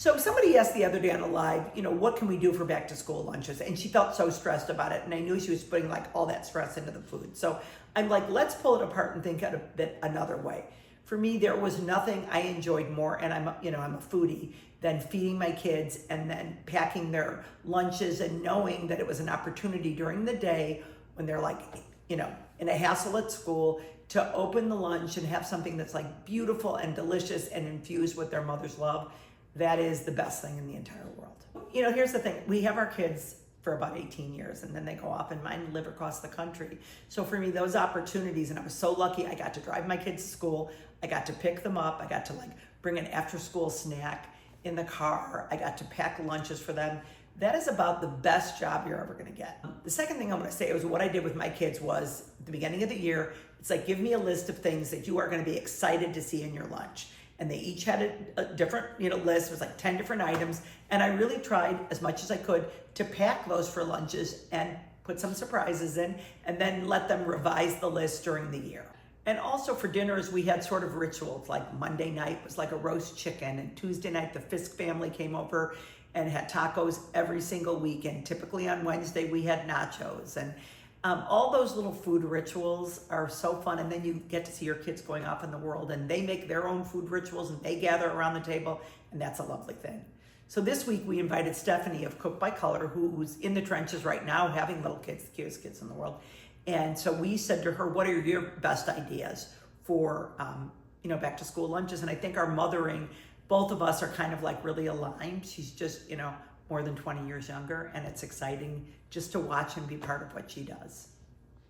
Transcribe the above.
So somebody asked the other day on a live, what can we do for back to school lunches? And she felt so stressed about it. And I knew she was putting like all that stress into the food. So I'm like, let's pull it apart and think of it another way. For me, there was nothing I enjoyed more, and I'm a foodie, than feeding my kids and then packing their lunches and knowing that it was an opportunity during the day when they're like, in a hassle at school, to open the lunch and have something that's like beautiful and delicious and infused with their mother's love. That is the best thing in the entire world. Here's the thing. We have our kids for about 18 years and then they go off, and mine live across the country. So for me, those opportunities, and I was so lucky, I got to drive my kids to school. I got to pick them up. I got to bring an after school snack in the car. I got to pack lunches for them. That is about the best job you're ever gonna get. The second thing I'm gonna say was what I did with my kids was at the beginning of the year, it's like, give me a list of things that you are gonna be excited to see in your lunch. And they each had a different, list. It was like 10 different items. And I really tried as much as I could to pack those for lunches and put some surprises in, and then let them revise the list during the year. And also for dinners, we had sort of rituals. Like Monday night was like a roast chicken, and Tuesday night the Fisk family came over and had tacos every single week. And typically on Wednesday we had nachos. And all those little food rituals are so fun. And then you get to see your kids going off in the world, and they make their own food rituals and they gather around the table, and that's a lovely thing. So this week we invited Stephanie of Cook by Color, who's in the trenches right now having little kids, the cutest kids in the world. And so we said to her, what are your best ideas for back to school lunches? And I think our mothering, both of us are kind of like really aligned. She's just more than 20 years younger, and it's exciting just to watch and be part of what she does.